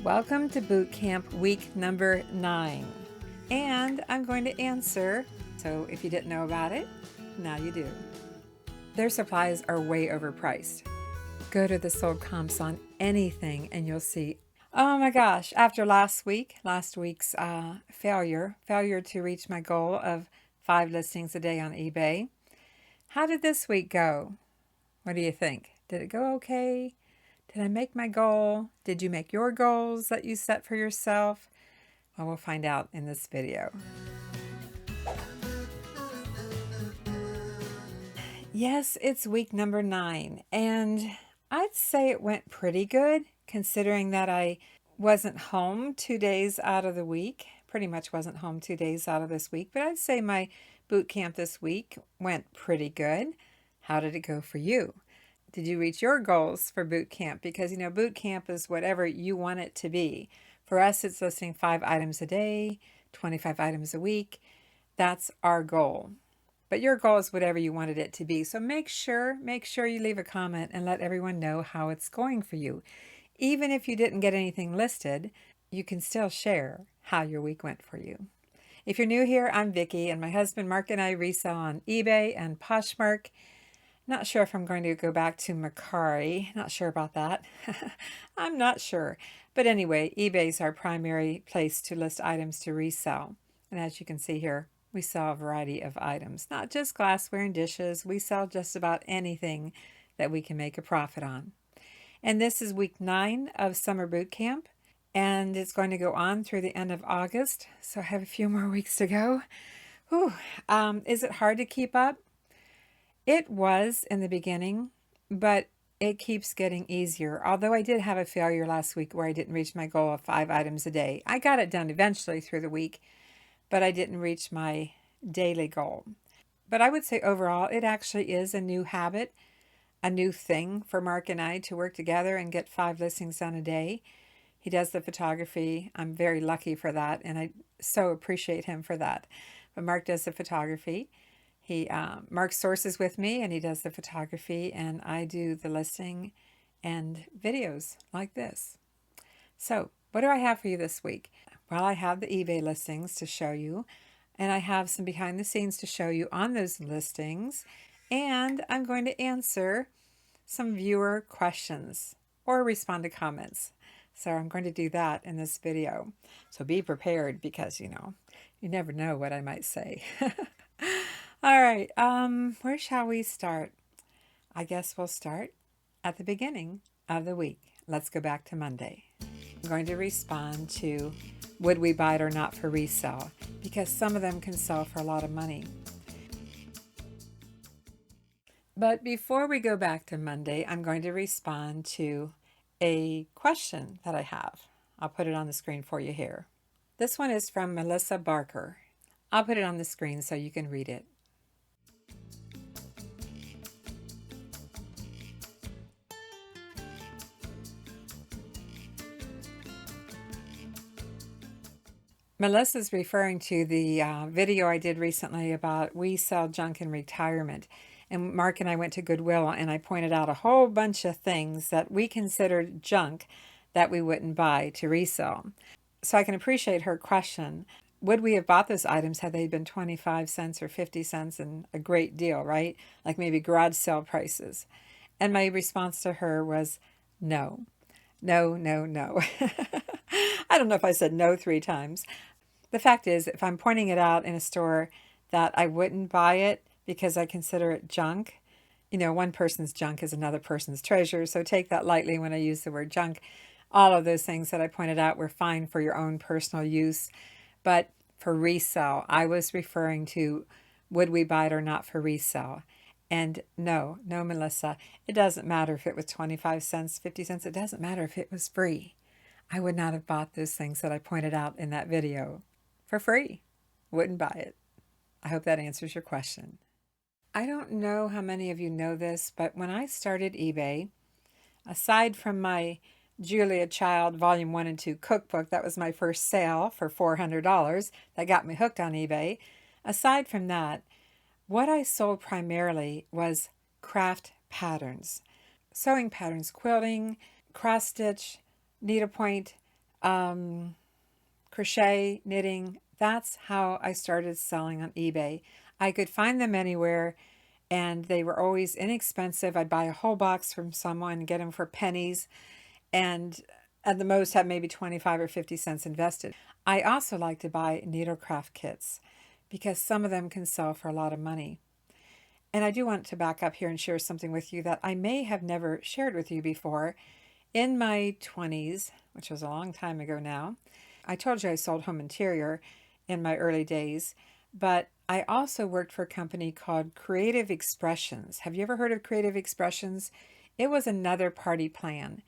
Welcome to boot camp week number 9. And I'm going to answer, so if you didn't know about it, now you do. Their supplies are way overpriced. Go to the sold comps on anything and you'll see, oh my gosh, after last week's failure to reach my goal of 5 listings a day on eBay. How did this week go? What do you think? Did it go okay? Did I make my goal? Did you make your goals that you set for yourself? Well, we'll find out in this video. Yes, it's week number 9, and I'd say it went pretty good considering that I wasn't home 2 days out of the week. Pretty much wasn't home 2 days out of this week, but I'd say my boot camp this week went pretty good. How did it go for you? Did you reach your goals for boot camp? Because, boot camp is whatever you want it to be. For us, it's listing 5 items a day, 25 items a week. That's our goal. But your goal is whatever you wanted it to be. So make sure you leave a comment and let everyone know how it's going for you. Even if you didn't get anything listed, you can still share how your week went for you. If you're new here, I'm Vicki, and my husband Mark and I resell on eBay and Poshmark. Not sure if I'm going to go back to Mercari. Not sure about that. I'm not sure. But anyway, eBay is our primary place to list items to resell. And as you can see here, we sell a variety of items. Not just glassware and dishes. We sell just about anything that we can make a profit on. And this is week 9 of summer boot camp. And it's going to go on through the end of August. So I have a few more weeks to go. Whew. Is it hard to keep up? It was in the beginning, but it keeps getting easier. Although I did have a failure last week where I didn't reach my goal of 5 items a day. I got it done eventually through the week, but I didn't reach my daily goal. But I would say overall, it actually is a new habit, a new thing for Mark and I to work together and get 5 listings done a day. He does the photography. I'm very lucky for that, and I so appreciate him for that. But Mark does the photography. Mark sources with me, and he does the photography, and I do the listing and videos like this. So what do I have for you this week? Well, I have the eBay listings to show you, and I have some behind the scenes to show you on those listings, and I'm going to answer some viewer questions or respond to comments. So I'm going to do that in this video. So be prepared because, you never know what I might say. All right, where shall we start? I guess we'll start at the beginning of the week. Let's go back to Monday. I'm going to respond to would we buy it or not for resale, because some of them can sell for a lot of money. But before we go back to Monday, I'm going to respond to a question that I have. I'll put it on the screen for you here. This one is from Melissa Barker. I'll put it on the screen so you can read it. Melissa's referring to the video I did recently about we sell junk in retirement. And Mark and I went to Goodwill, and I pointed out a whole bunch of things that we considered junk that we wouldn't buy to resell. So I can appreciate her question. Would we have bought those items had they been 25 cents or 50 cents and a great deal, right? Like maybe garage sale prices. And my response to her was no. No, no, no. I don't know if I said no 3 times. The fact is, if I'm pointing it out in a store that I wouldn't buy it because I consider it junk, one person's junk is another person's treasure, so take that lightly when I use the word junk. All of those things that I pointed out were fine for your own personal use, but for resale, I was referring to would we buy it or not for resale. And no, Melissa, it doesn't matter if it was 25 cents, 50 cents, it doesn't matter if it was free. I would not have bought those things that I pointed out in that video for free. Wouldn't buy it. I hope that answers your question. I don't know how many of you know this, but when I started eBay, aside from my Julia Child Volume 1 and 2 cookbook, that was my first sale for $400, that got me hooked on eBay. Aside from that, what I sold primarily was craft patterns. Sewing patterns, quilting, cross stitch, needlepoint, um, crochet, knitting. That's how I started selling on eBay. I could find them anywhere and they were always inexpensive. I'd buy a whole box from someone, get them for pennies, and at the most have maybe 25 or 50 cents invested. I also like to buy needlecraft kits because some of them can sell for a lot of money. And I do want to back up here and share something with you that I may have never shared with you before. In my 20s, which was a long time ago now, I told you I sold home interior in my early days, but I also worked for a company called Creative Expressions. Have you ever heard of Creative Expressions? It was another party plan.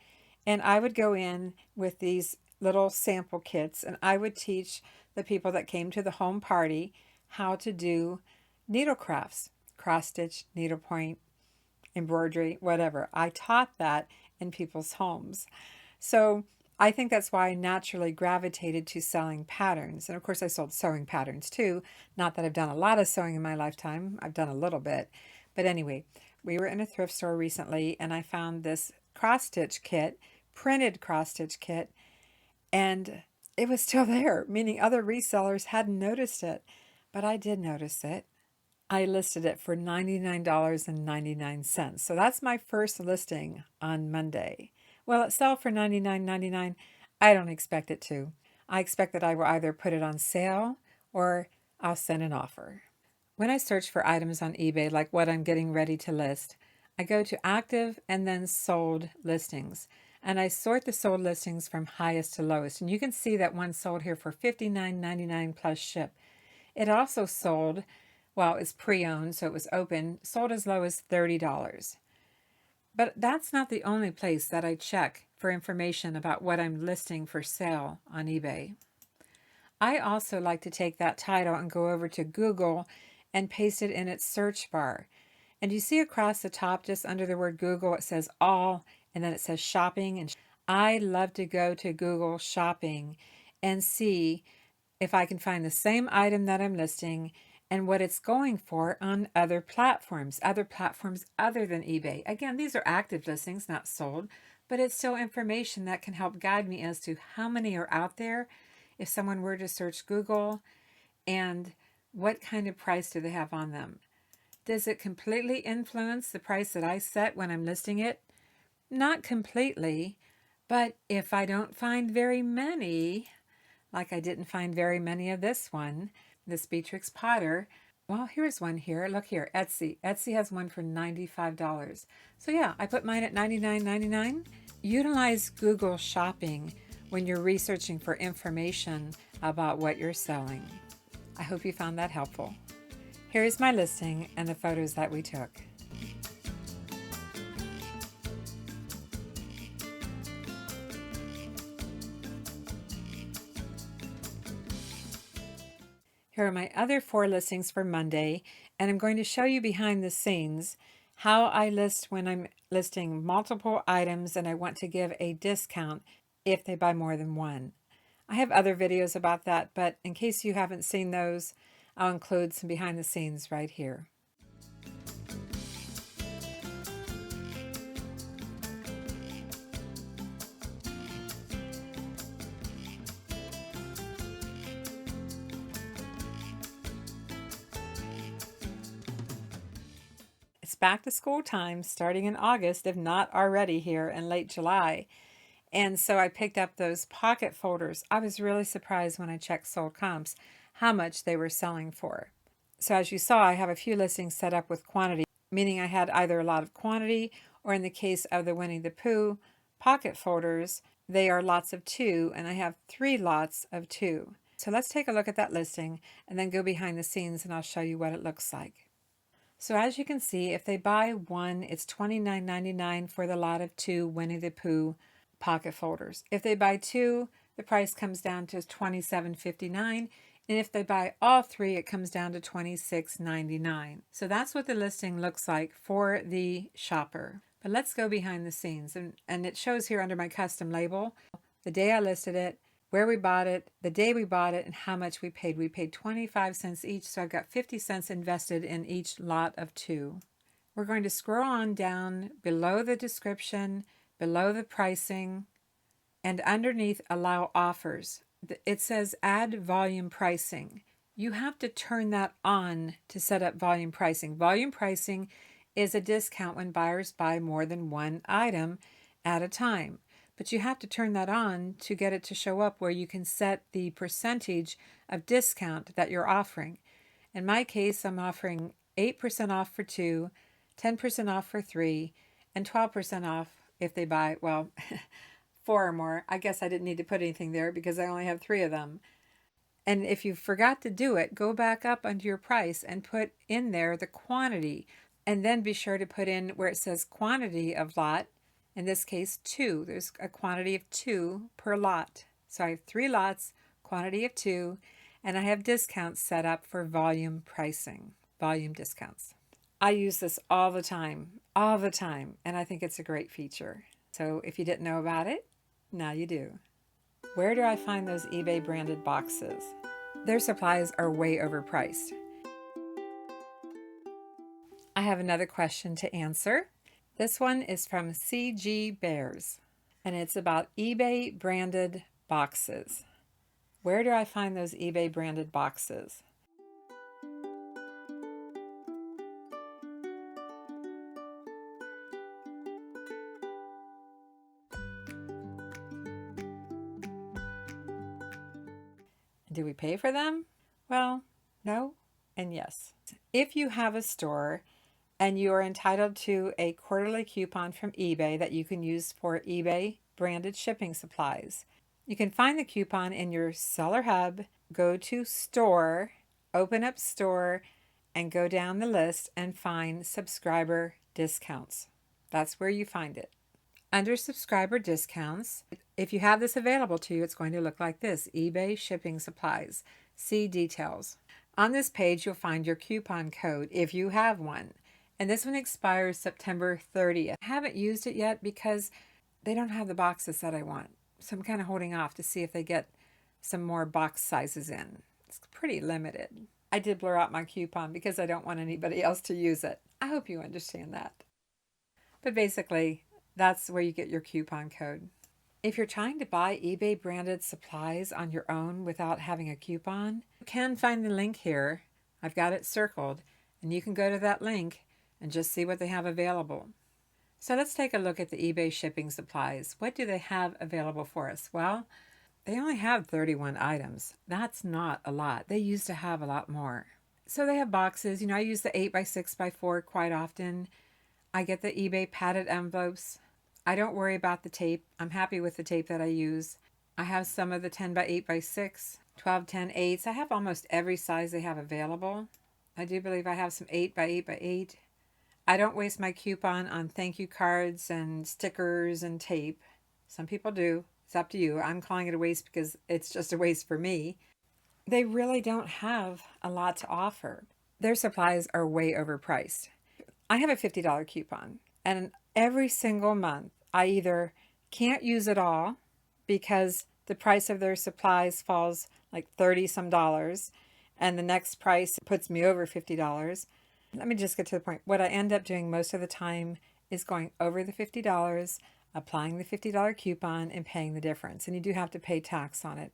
And I would go in with these little sample kits and I would teach the people that came to the home party how to do needle crafts, cross stitch, needlepoint, embroidery, whatever. I taught that in people's homes. So I think that's why I naturally gravitated to selling patterns. And of course, I sold sewing patterns too. Not that I've done a lot of sewing in my lifetime, I've done a little bit. But anyway, we were in a thrift store recently and I found this cross stitch kit, printed cross stitch kit, and it was still there, meaning other resellers hadn't noticed it. But I did notice it. I listed it for $99.99. So that's my first listing on Monday. Will it sell for $99.99? I don't expect it to. I expect that I will either put it on sale or I'll send an offer. When I search for items on eBay, like what I'm getting ready to list, I go to active and then sold listings. And I sort the sold listings from highest to lowest. And you can see that one sold here for $59.99 plus ship. It also sold, well, it's pre-owned, so it was open, sold as low as $30. But that's not the only place that I check for information about what I'm listing for sale on eBay. I also like to take that title and go over to Google and paste it in its search bar. And you see across the top, just under the word Google, it says all, and then it says shopping. And I love to go to Google Shopping and see if I can find the same item that I'm listing and what it's going for on other platforms other than eBay. Again, these are active listings, not sold, but it's still information that can help guide me as to how many are out there if someone were to search Google, and what kind of price do they have on them. Does it completely influence the price that I set when I'm listing it? Not completely, but if I don't find very many, like I didn't find very many of this one, this Beatrix Potter. Well, here's one here. Look here, Etsy. Etsy has one for $95. So yeah, I put mine at $99.99. Utilize Google Shopping when you're researching for information about what you're selling. I hope you found that helpful. Here's my listing and the photos that we took. Here are my other 4 listings for Monday, and I'm going to show you behind the scenes how I list when I'm listing multiple items and I want to give a discount if they buy more than one. I have other videos about that, but in case you haven't seen those, I'll include some behind the scenes right here. It's back to school time starting in August, if not already here in late July. And so I picked up those pocket folders. I was really surprised when I checked sold comps how much they were selling for. So as you saw, I have a few listings set up with quantity, meaning I had either a lot of quantity or in the case of the Winnie the Pooh pocket folders, they are lots of 2 and I have 3 lots of 2. So let's take a look at that listing and then go behind the scenes and I'll show you what it looks like. So as you can see, if they buy one, it's $29.99 for the lot of 2 Winnie the Pooh pocket folders. If they buy 2, the price comes down to $27.59. And if they buy all 3, it comes down to $26.99. So that's what the listing looks like for the shopper. But let's go behind the scenes. And it shows here under my custom label, the day I listed it, where we bought it, the day we bought it, and how much we paid. We paid 25 cents each, so I've got 50 cents invested in each lot of 2. We're going to scroll on down below the description, below the pricing, and underneath allow offers, it says add volume pricing. You have to turn that on to set up volume pricing. Volume pricing is a discount when buyers buy more than one item at a time. But you have to turn that on to get it to show up where you can set the percentage of discount that you're offering. In my case, I'm offering 8% off for 2, 10% off for 3, and 12% off if they buy, well, 4 or more. I guess I didn't need to put anything there because I only have 3 of them. And if you forgot to do it, go back up under your price and put in there the quantity. And then be sure to put in where it says quantity of lot, in this case 2. There's a quantity of 2 per lot. So I have 3 lots, quantity of 2, and I have discounts set up for volume pricing, volume discounts. I use this all the time, and I think it's a great feature. So if you didn't know about it, now you do. Where do I find those eBay branded boxes? Their supplies are way overpriced. I have another question to answer. This one is from CG Bears, and it's about eBay branded boxes. Where do I find those eBay branded boxes? Do we pay for them? Well, no and yes. If you have a store and you are entitled to a quarterly coupon from eBay that you can use for eBay branded shipping supplies, you can find the coupon in your Seller Hub, go to Store, open up Store, and go down the list and find subscriber discounts. That's where you find it. Under subscriber discounts, if you have this available to you, it's going to look like this: eBay shipping supplies. See details. On this page, you'll find your coupon code if you have one. And this one expires September 30th. I haven't used it yet because they don't have the boxes that I want. So I'm kind of holding off to see if they get some more box sizes in. It's pretty limited. I did blur out my coupon because I don't want anybody else to use it. I hope you understand that. But basically, that's where you get your coupon code. If you're trying to buy eBay branded supplies on your own without having a coupon, you can find the link here. I've got it circled, and you can go to that link and just see what they have available. So let's take a look at the eBay shipping supplies. What do they have available for us? Well, they only have 31 items. That's not a lot. They used to have a lot more. So they have boxes. I use the 8x6x4 quite often. I get the eBay padded envelopes. I don't worry about the tape. I'm happy with the tape that I use. I have some of the 10x8x6, 12x10 8s. I have almost every size they have available. I do believe I have some 8x8x8. I don't waste my coupon on thank you cards and stickers and tape. Some people do. It's up to you. I'm calling it a waste because it's just a waste for me. They really don't have a lot to offer. Their supplies are way overpriced. I have a $50 coupon, and every single month I either can't use it all because the price of their supplies falls like 30 some dollars, and the next price puts me over $50. Let me just get to the point. What I end up doing most of the time is going over the $50, applying the $50 coupon, and paying the difference. And you do have to pay tax on it.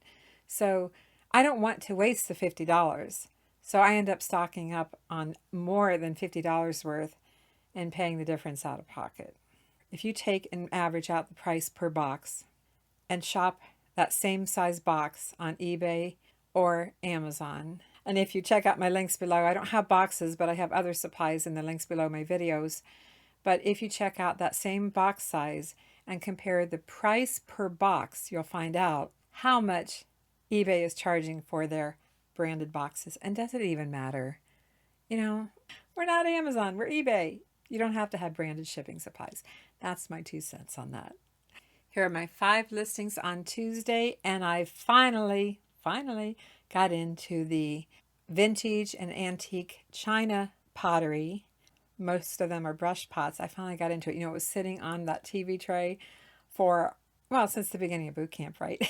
So I don't want to waste the $50. So I end up stocking up on more than $50 worth and paying the difference out of pocket. If you take and average out the price per box and shop that same size box on eBay or Amazon, and if you check out my links below, I don't have boxes, but I have other supplies in the links below my videos. But if you check out that same box size and compare the price per box, you'll find out how much eBay is charging for their branded boxes. And does it even matter? We're not Amazon, we're eBay. You don't have to have branded shipping supplies. That's my 2 cents on that. Here are my 5 listings on Tuesday, and I finally got into the vintage and antique China pottery. Most of them are brush pots. I finally got into it. It was sitting on that TV tray since the beginning of boot camp, right?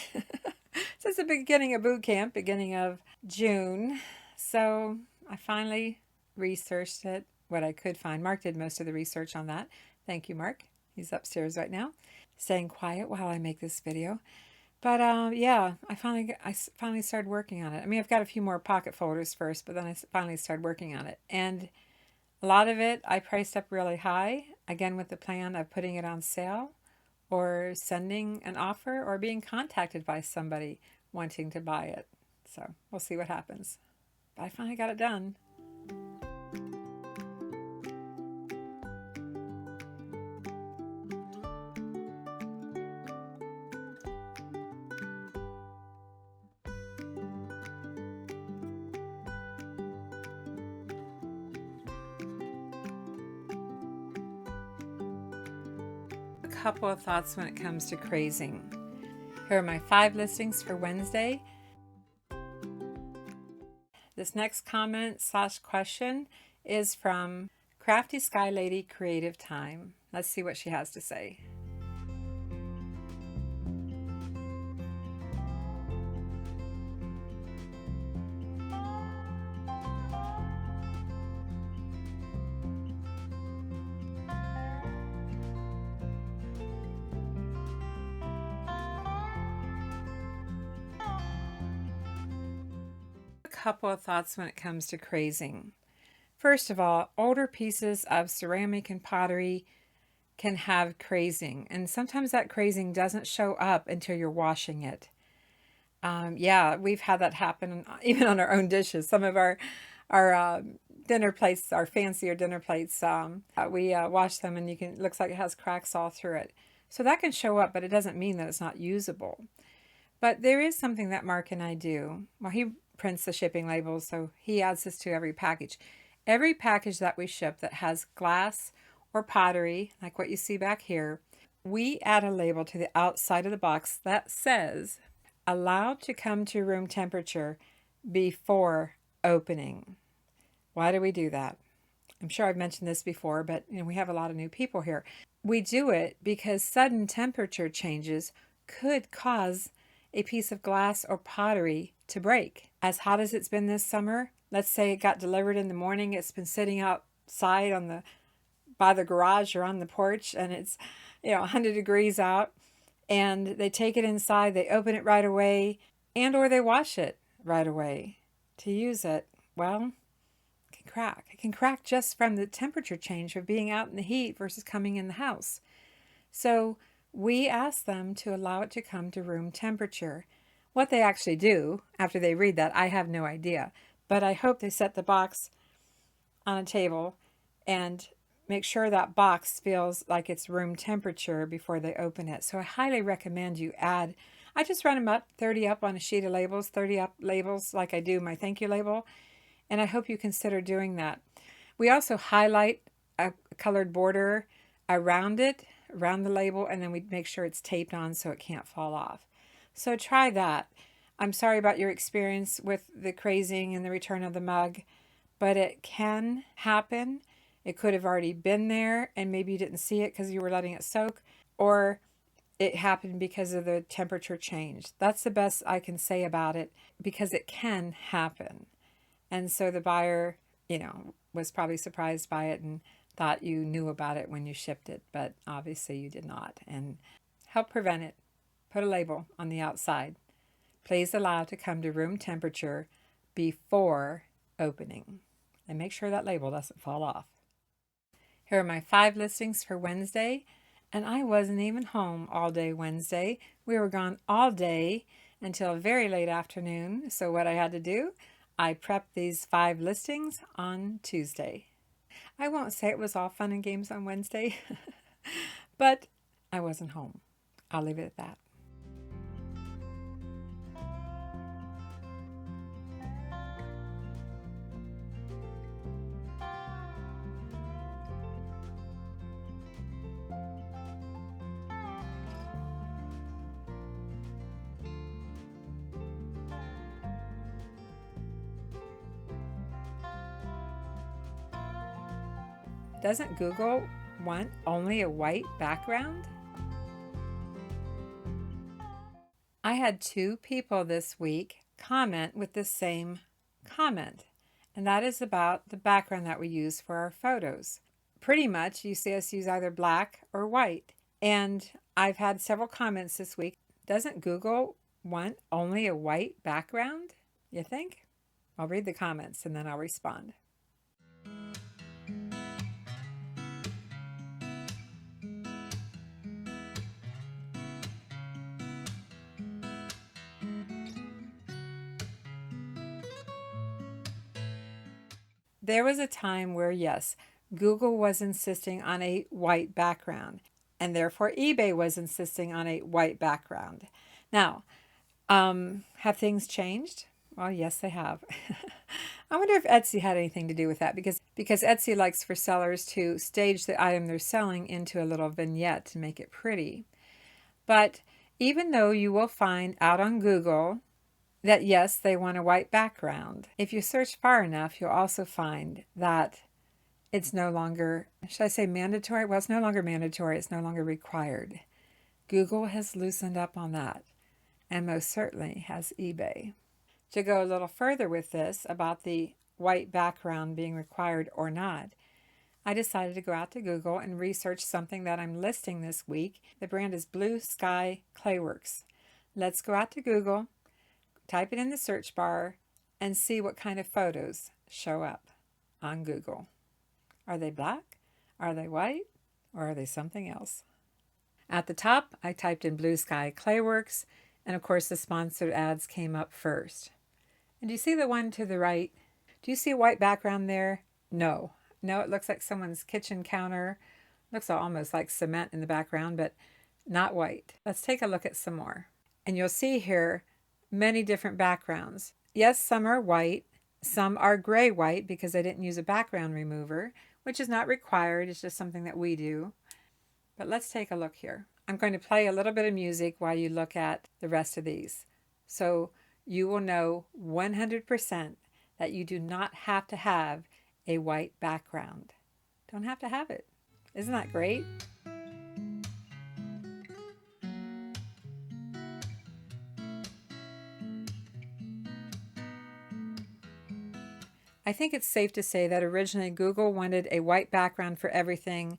Since the beginning of boot camp, beginning of June. So I finally researched it, what I could find. Mark did most of the research on that. Thank you, Mark. He's upstairs right now. staying quiet while I make this video. But yeah, I finally started working on it. I mean, I've got a few more pocket folders first, but then I finally started working on it. And a lot of it I priced up really high, again with the plan of putting it on sale or sending an offer or being contacted by somebody wanting to buy it. So we'll see what happens. But I finally got it done. A couple of thoughts when it comes to crazing. Here are my 5 listings for Wednesday. This next comment / question is from Crafty Sky Lady Creative Time. Let's see what she has to say. A couple of thoughts when it comes to crazing. First of all, older pieces of ceramic and pottery can have crazing, and sometimes that crazing doesn't show up until you're washing it. Yeah, we've had that happen even on our own dishes. Some of our dinner plates, our fancier dinner plates, we wash them and it looks like it has cracks all through it. So that can show up, but it doesn't mean that it's not usable. But there is something that Mark and I do. Well, he prints the shipping labels, so he adds this to every package. Every package that we ship that has glass or pottery, like what you see back here, we add a label to the outside of the box that says, allowed to come to room temperature before opening. Why do we do that? I'm sure I've mentioned this before, but we have a lot of new people here. We do it because sudden temperature changes could cause a piece of glass or pottery to break. As hot as it's been this summer, let's say it got delivered in the morning, it's been sitting outside by the garage or on the porch, and it's 100 degrees out, and they take it inside, they open it right away, and or they wash it right away to use it. Well, it can crack. It can crack just from the temperature change of being out in the heat versus coming in the house. So we ask them to allow it to come to room temperature. What they actually do after they read that, I have no idea. But I hope they set the box on a table and make sure that box feels like it's room temperature before they open it. So I highly recommend you add, I just run them up, 30 up on a sheet of labels, 30 up labels like I do my thank you label. And I hope you consider doing that. We also highlight a colored border around it, around the label, and then we make sure it's taped on so it can't fall off. So try that. I'm sorry about your experience with the crazing and the return of the mug, but it can happen. It could have already been there and maybe you didn't see it because you were letting it soak, or it happened because of the temperature change. That's the best I can say about it because it can happen. And so the buyer, was probably surprised by it and thought you knew about it when you shipped it, but obviously you did not. And help prevent it. Put a label on the outside. Please allow to come to room temperature before opening. And make sure that label doesn't fall off. Here are my 5 listings for Wednesday. And I wasn't even home all day Wednesday. We were gone all day until very late afternoon. So what I had to do, I prepped these 5 listings on Tuesday. I won't say it was all fun and games on Wednesday, but I wasn't home. I'll leave it at that. Doesn't Google want only a white background? I had 2 people this week comment with the same comment, and that is about the background that we use for our photos. Pretty much you see us use either black or white, and I've had several comments this week. Doesn't Google want only a white background, you think? I'll read the comments and then I'll respond. There was a time where, yes, Google was insisting on a white background, and therefore eBay was insisting on a white background. Now, have things changed? Well, yes, they have. I wonder if Etsy had anything to do with that because Etsy likes for sellers to stage the item they're selling into a little vignette to make it pretty. But even though you will find out on Google that yes, they want a white background, if you search far enough, you'll also find that it's no longer, should I say mandatory? Well, it's no longer mandatory. It's no longer required. Google has loosened up on that, and most certainly has eBay. To go a little further with this about the white background being required or not, I decided to go out to Google and research something that I'm listing this week. The brand is Blue Sky Clayworks. Let's go out to Google, type it in the search bar, and see what kind of photos show up on Google. Are they black? Are they white? Or are they something else? At the top, I typed in Blue Sky Clayworks, and of course the sponsored ads came up first. And do you see the one to the right? Do you see a white background there? No. No, it looks like someone's kitchen counter. Looks almost like cement in the background, but not white. Let's take a look at some more. And you'll see here many different backgrounds. Yes, some are white. Some are gray white because I didn't use a background remover, which is not required. It's just something that we do. But let's take a look here. I'm going to play a little bit of music while you look at the rest of these. So you will know 100% that you do not have to have a white background. Don't have to have it. Isn't that great? I think it's safe to say that originally Google wanted a white background for everything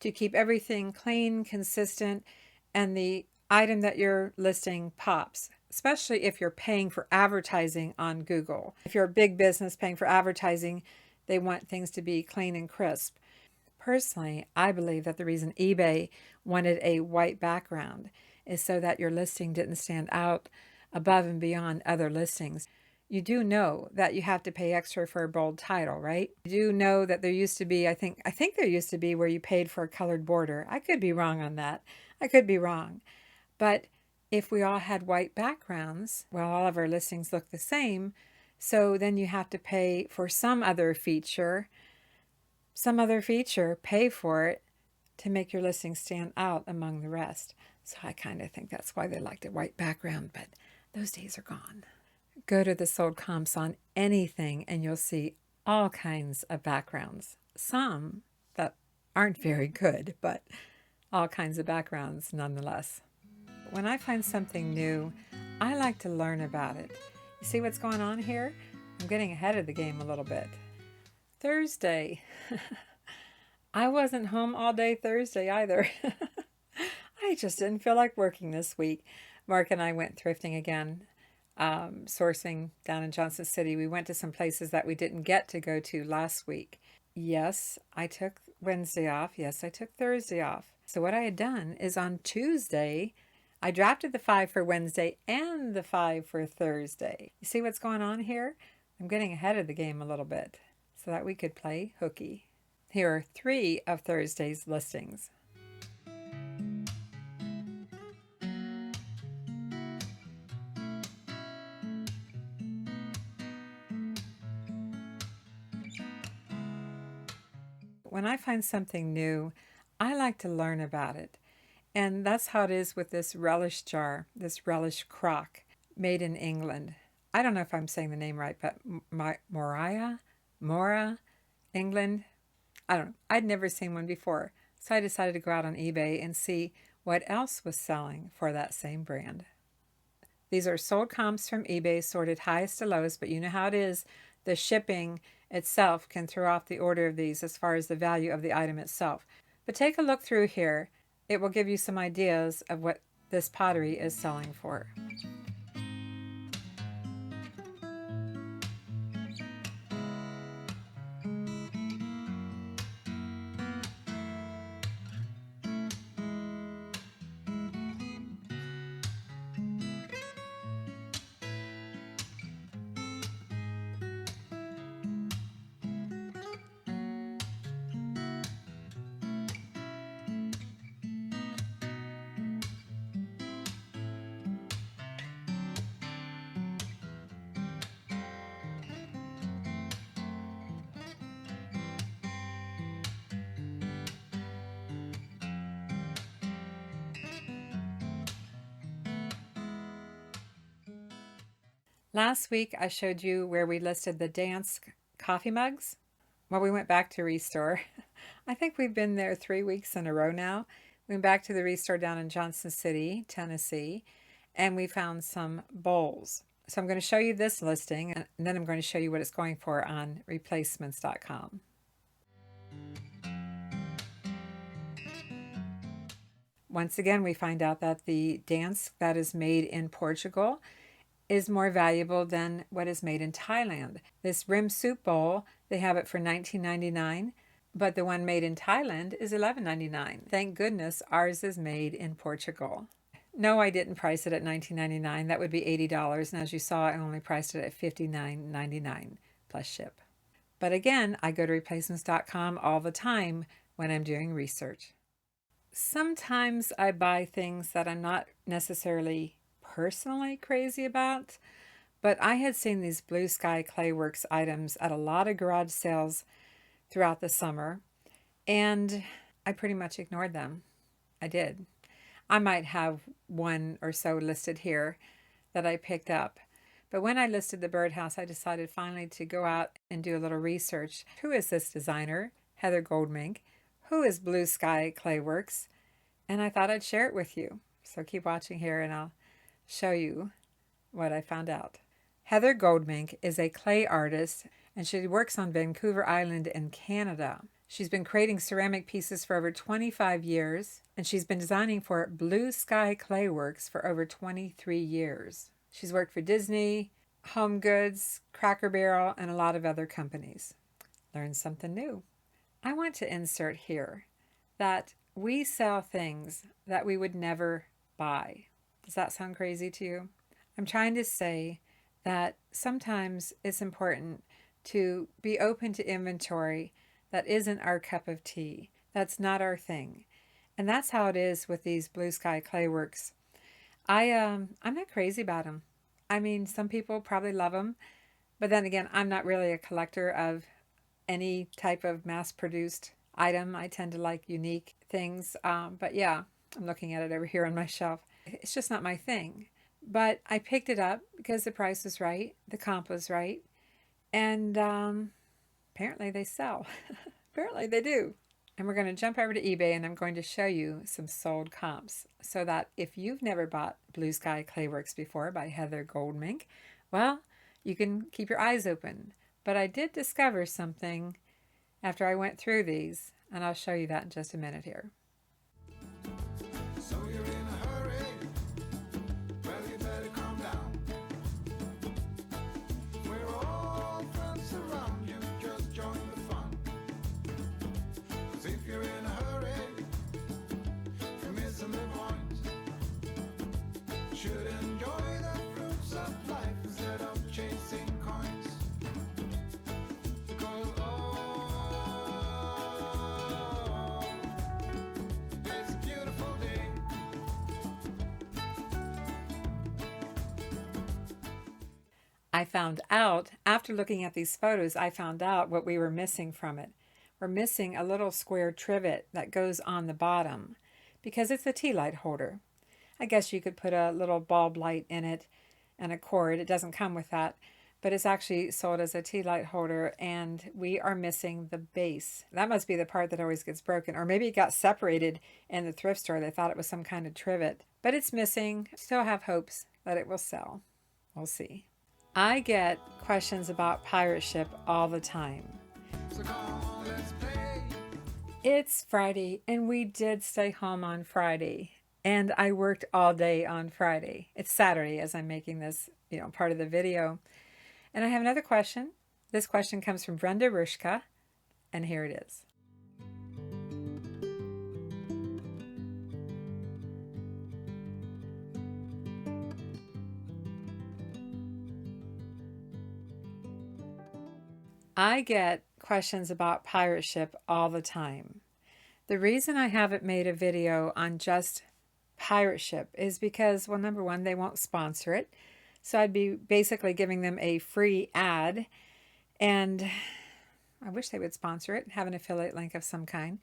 to keep everything clean, consistent, and the item that you're listing pops, especially if you're paying for advertising on Google. If you're a big business paying for advertising, they want things to be clean and crisp. Personally, I believe that the reason eBay wanted a white background is so that your listing didn't stand out above and beyond other listings. You do know that you have to pay extra for a bold title, right? You do know that there used to be, I think there used to be where you paid for a colored border. I could be wrong on that. I could be wrong. But if we all had white backgrounds, well, all of our listings look the same. So then you have to pay for some other feature, pay for it to make your listing stand out among the rest. So I kind of think that's why they liked a white background, but those days are gone. Go to the sold comps on anything and you'll see all kinds of backgrounds. Some that aren't very good, but all kinds of backgrounds nonetheless. When I find something new, I like to learn about it. You see what's going on here? I'm getting ahead of the game a little bit. Thursday. I wasn't home all day Thursday either. I just didn't feel like working this week. Mark and I went thrifting again. Sourcing down in Johnson City. We went to some places that we didn't get to go to last week. Yes, I took Wednesday off. Yes, I took Thursday off. So what I had done is on Tuesday, I drafted the 5 for Wednesday and the 5 for Thursday. You see what's going on here? I'm getting ahead of the game a little bit so that we could play hooky. Here are 3 of Thursday's listings. When I find something new, I like to learn about it. And that's how it is with this relish jar, this relish crock, made in England. I don't know if I'm saying the name right, but Mora, England. I don't know. I'd never seen one before. So I decided to go out on eBay and see what else was selling for that same brand. These are sold comps from eBay, sorted highest to lowest, but you know how it is. The shipping itself can throw off the order of these as far as the value of the item itself. But take a look through here. It will give you some ideas of what this pottery is selling for. Last week, I showed you where we listed the dance coffee mugs. Well, we went back to Restore. I think we've been there 3 weeks in a row now. We went back to the Restore down in Johnson City, Tennessee, and we found some bowls. So I'm going to show you this listing, and then I'm going to show you what it's going for on replacements.com. Once again, we find out that the dance that is made in Portugal is more valuable than what is made in Thailand. This rim soup bowl, they have it for $19.99, but the one made in Thailand is $11.99. Thank goodness ours is made in Portugal. No, I didn't price it at $19.99. That would be $80, and as you saw, I only priced it at $59.99 plus ship. But again, I go to replacements.com all the time when I'm doing research. Sometimes I buy things that I'm not necessarily personally crazy about, but I had seen these Blue Sky Clayworks items at a lot of garage sales throughout the summer, and I pretty much ignored them. I did. I might have one or so listed here that I picked up, but when I listed the birdhouse, I decided finally to go out and do a little research. Who is this designer, Heather Goldmink? Who is Blue Sky Clayworks? And I thought I'd share it with you. So keep watching here and I'll show you what I found out. Heather Goldmink is a clay artist and she works on Vancouver Island in Canada. She's been creating ceramic pieces for over 25 years and she's been designing for Blue Sky Clayworks for over 23 years. She's worked for Disney, Home Goods, Cracker Barrel, and a lot of other companies. Learn something new. I want to insert here that we sell things that we would never buy. Does that sound crazy to you? I'm trying to say that sometimes it's important to be open to inventory that isn't our cup of tea. That's not our thing. And that's how it is with these Blue Sky Clayworks. I'm not crazy about them. I mean, some people probably love them, but then again, I'm not really a collector of any type of mass-produced item. I tend to like unique things, but yeah, I'm looking at it over here on my shelf. It's just not my thing. But I picked it up because the price was right, the comp was right, and apparently they sell. Apparently they do. And we're going to jump over to eBay and I'm going to show you some sold comps so that if you've never bought Blue Sky Clayworks before by Heather Goldmink, well, you can keep your eyes open. But I did discover something after I went through these, and I'll show you that in just a minute here. So you're in a hurry? Well, you better calm down. We're all friends around you, just join the fun. 'Cause if you're in a hurry, you're missing the point. Should enjoy the fruits of life instead of chasing coins. I found out, after looking at these photos, I found out what we were missing from it. We're missing a little square trivet that goes on the bottom because it's a tea light holder. I guess you could put a little bulb light in it and a cord. It doesn't come with that, but it's actually sold as a tea light holder, and we are missing the base. That must be the part that always gets broken, or maybe it got separated in the thrift store. They thought it was some kind of trivet, but it's missing. Still have hopes that it will sell. We'll see. I get questions about pirate ship all the time. So come on, let's play. It's Friday, and we did stay home on Friday. And I worked all day on Friday. It's Saturday as I'm making this, part of the video. And I have another question. This question comes from Brenda Rushka, and here it is. I get questions about pirate ship all the time. The reason I haven't made a video on just pirate ship is because, well, number one, they won't sponsor it. So I'd be basically giving them a free ad, and I wish they would sponsor it, have an affiliate link of some kind.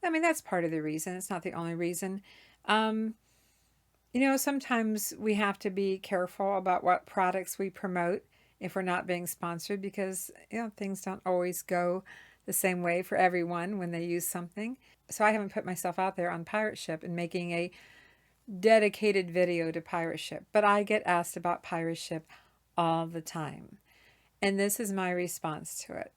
I mean, that's part of the reason. It's not the only reason. Um, sometimes we have to be careful about what products we promote if we're not being sponsored because, things don't always go the same way for everyone when they use something. So I haven't put myself out there on pirate ship and making a dedicated video to pirate ship, but I get asked about pirate ship all the time. And this is my response to it.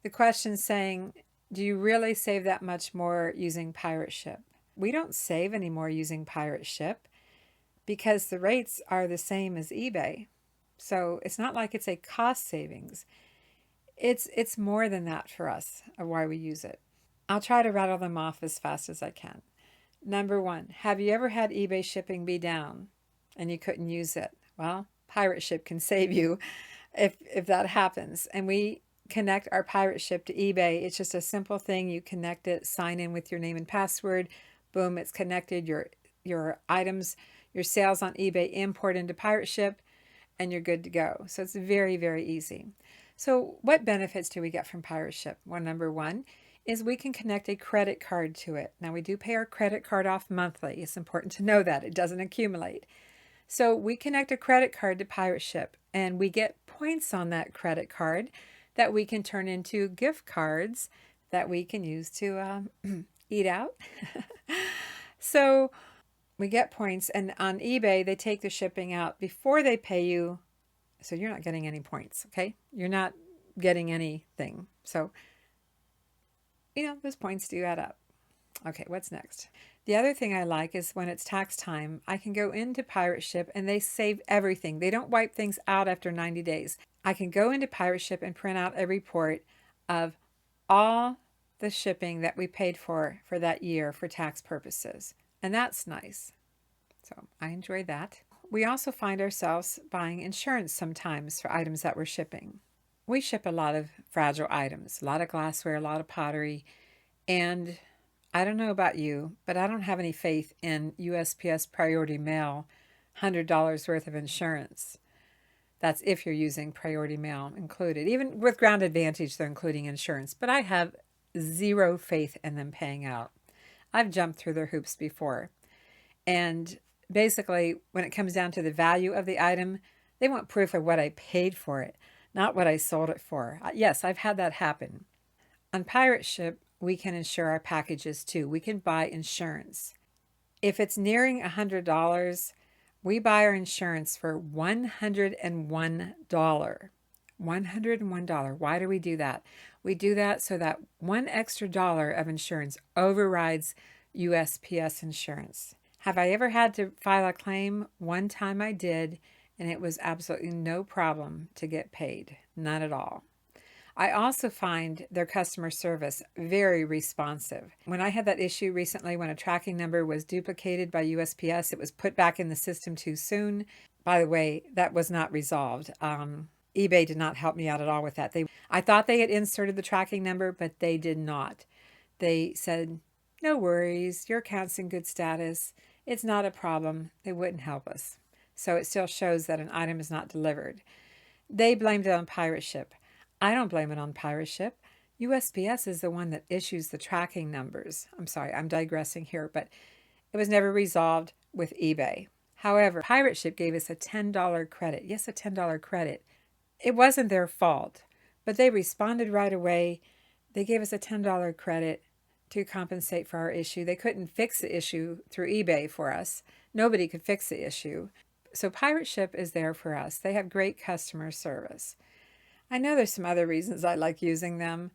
The question saying, do you really save that much more using pirate ship? We don't save any more using pirate ship because the rates are the same as eBay. So it's not like it's a cost savings. It's more than that for us of why we use it. I'll try to rattle them off as fast as I can. Number one, have you ever had eBay shipping be down and you couldn't use it? Well, pirate ship can save you if that happens. And we connect our pirate ship to eBay. It's just a simple thing. You connect it, sign in with your name and password. Boom, it's connected. Your items, your sales on eBay import into pirate ship, and you're good to go. So it's very, very easy. So what benefits do we get from pirate ship? Well, number one is we can connect a credit card to it. Now, we do pay our credit card off monthly. It's important to know that. It doesn't accumulate. So we connect a credit card to pirate ship, and we get points on that credit card that we can turn into gift cards that we can use to eat out. So we get points, and on eBay, they take the shipping out before they pay you. So you're not getting any points, okay? You're not getting anything. So, those points do add up. Okay, what's next? The other thing I like is when it's tax time, I can go into pirate ship and they save everything. They don't wipe things out after 90 days. I can go into pirate ship and print out a report of all the shipping that we paid for that year for tax purposes. And that's nice. So I enjoy that. We also find ourselves buying insurance sometimes for items that we're shipping. We ship a lot of fragile items, a lot of glassware, a lot of pottery, and I don't know about you, but I don't have any faith in USPS Priority Mail $100 worth of insurance. That's if you're using Priority Mail included. Even with Ground Advantage, they're including insurance, but I have zero faith in them paying out. I've jumped through their hoops before. And basically, when it comes down to the value of the item, they want proof of what I paid for it, not what I sold it for. Yes, I've had that happen. On pirate ship, we can insure our packages too. We can buy insurance. If it's nearing $100, we buy our insurance for $101. $101. Why do we do that? We do that so that one extra dollar of insurance overrides USPS insurance. Have I ever had to file a claim? One time I did, and it was absolutely no problem to get paid. None at all. I also find their customer service very responsive. When I had that issue recently when a tracking number was duplicated by USPS, it was put back in the system too soon. By the way, that was not resolved. eBay did not help me out at all with that. I thought they had inserted the tracking number, but they did not. They said, no worries, your account's in good status. It's not a problem. They wouldn't help us. So it still shows that an item is not delivered. They blamed it on pirate ship. I don't blame it on pirate ship. USPS is the one that issues the tracking numbers. I'm sorry, I'm digressing here, but it was never resolved with eBay. However, pirate ship gave us a $10 credit. Yes, a $10 credit. It wasn't their fault, but they responded right away. They gave us a $10 credit to compensate for our issue. They couldn't fix the issue through eBay for us. Nobody could fix the issue. So pirate ship is there for us. They have great customer service. I know there's some other reasons I like using them.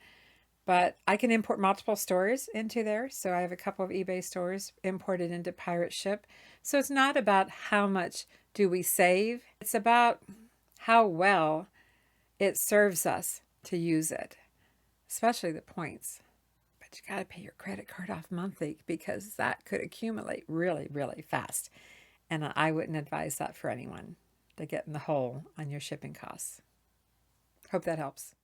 But I can import multiple stores into there. So I have a couple of eBay stores imported into Pirate Ship. So it's not about how much do we save. It's about how well it serves us to use it, especially the points. But you got to pay your credit card off monthly because that could accumulate really, really fast. And I wouldn't advise that for anyone to get in the hole on your shipping costs. Hope that helps.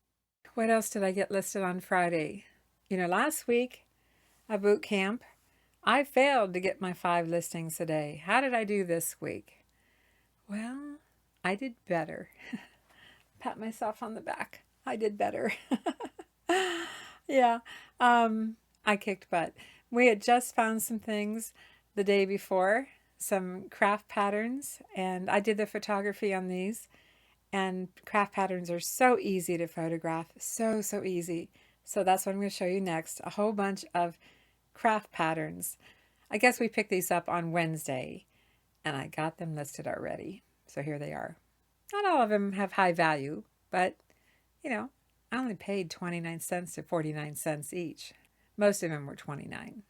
What else did I get listed on Friday? Last week at boot camp, I failed to get my 5 listings a day. How did I do this week? Well, I did better. Pat myself on the back. I did better. Yeah, I kicked butt. We had just found some things the day before, some craft patterns, and I did the photography on these. And craft patterns are so easy to photograph, so easy. So that's what I'm going to show you next, a whole bunch of craft patterns. I guess we picked these up on Wednesday, and I got them listed already. So here they are. Not all of them have high value, but, I only paid 29 cents to 49 cents each. Most of them were 29.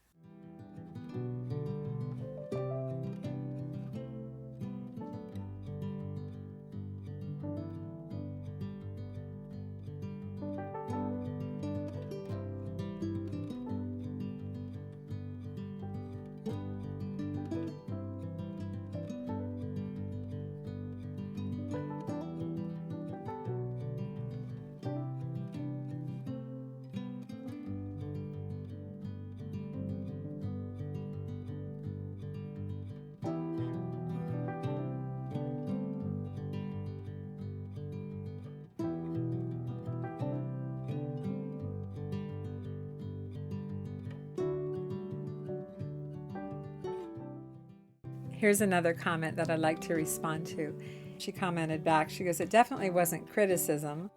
Here's another comment that I'd like to respond to. She commented back. She goes, "It definitely wasn't criticism."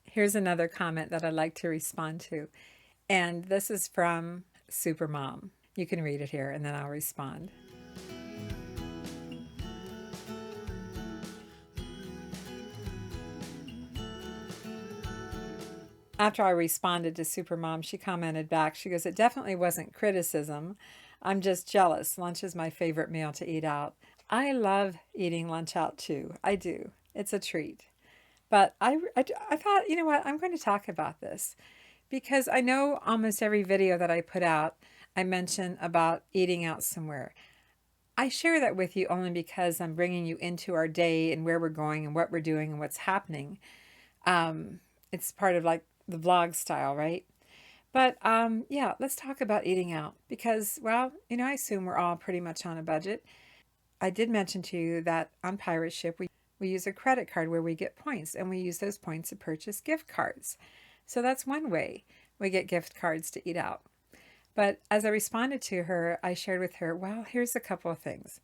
Here's another comment that I'd like to respond to. And this is from Supermom. You can read it here and then I'll respond. After I responded to Supermom, she commented back. She goes, "It definitely wasn't criticism. I'm just jealous. Lunch is my favorite meal to eat out." I love eating lunch out too. I do. It's a treat. But I thought, you know what, I'm going to talk about this because I know almost every video that I put out, I mention about eating out somewhere. I share that with you only because I'm bringing you into our day and where we're going and what we're doing and what's happening. It's part of like the vlog style, right? But yeah, let's talk about eating out because, well, I assume we're all pretty much on a budget. I did mention to you that on Pirate Ship, we use a credit card where we get points, and we use those points to purchase gift cards. So that's one way we get gift cards to eat out. But as I responded to her, I shared with her, well, here's a couple of things.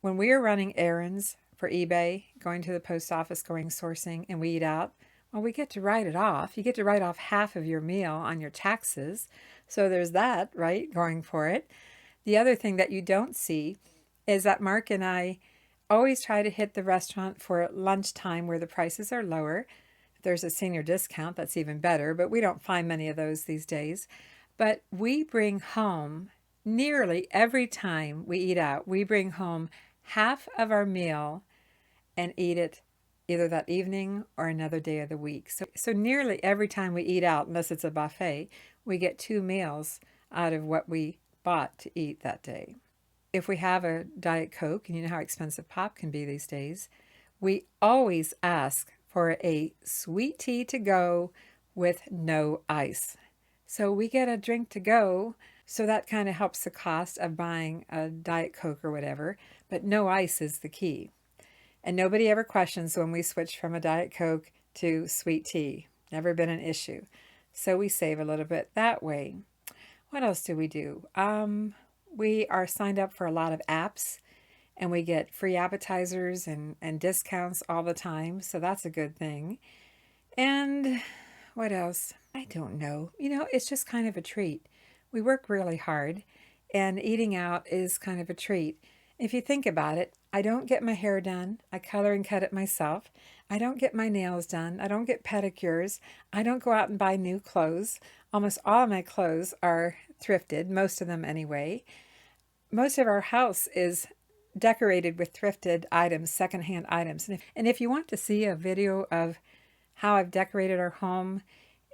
When we are running errands for eBay, going to the post office, going sourcing, and we eat out, well, we get to write it off. You get to write off half of your meal on your taxes. So there's that, right, going for it. The other thing that you don't see is that Mark and I always try to hit the restaurant for lunchtime where the prices are lower. If there's a senior discount, that's even better, but we don't find many of those these days. But we bring home, nearly every time we eat out, we bring home half of our meal and eat it either that evening or another day of the week. So nearly every time we eat out, unless it's a buffet, we get 2 meals out of what we bought to eat that day. If we have a Diet Coke, and you know how expensive pop can be these days, we always ask for a sweet tea to go with no ice. So we get a drink to go, so that kind of helps the cost of buying a Diet Coke or whatever, but no ice is the key. And nobody ever questions when we switch from a Diet Coke to sweet tea. Never been an issue. So we save a little bit that way. What else do we do? We are signed up for a lot of apps, and we get free appetizers and discounts all the time. So that's a good thing. And what else? I don't know. It's just kind of a treat. We work really hard, and eating out is kind of a treat. If you think about it, I don't get my hair done. I color and cut it myself. I don't get my nails done. I don't get pedicures. I don't go out and buy new clothes. Almost all of my clothes are thrifted, most of them anyway. Most of our house is decorated with thrifted items, secondhand items. And if you want to see a video of how I've decorated our home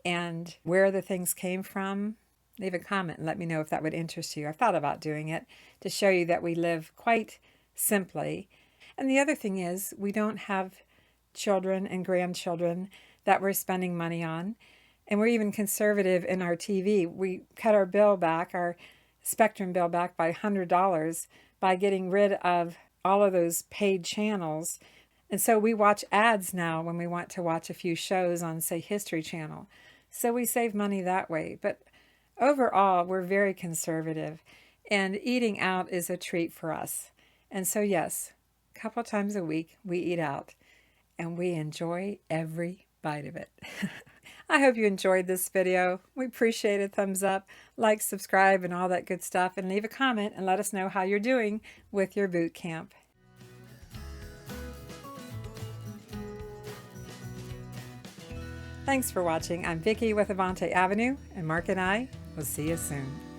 and where the things came from, leave a comment and let me know if that would interest you. I've thought about doing it to show you that we live quite simply. And the other thing is, we don't have children and grandchildren that we're spending money on. And we're even conservative in our TV. We cut our bill back, our Spectrum bill back by $100 by getting rid of all of those paid channels. And so we watch ads now when we want to watch a few shows on, say, History Channel. So we save money that way. But overall, we're very conservative. And eating out is a treat for us. And so, yes, a couple times a week we eat out. And we enjoy every bite of it. I hope you enjoyed this video. We appreciate a thumbs up, like, subscribe, and all that good stuff. And leave a comment and let us know how you're doing with your boot camp. Thanks for watching. I'm Vicki with Avante Avenue, and Mark and I will see you soon.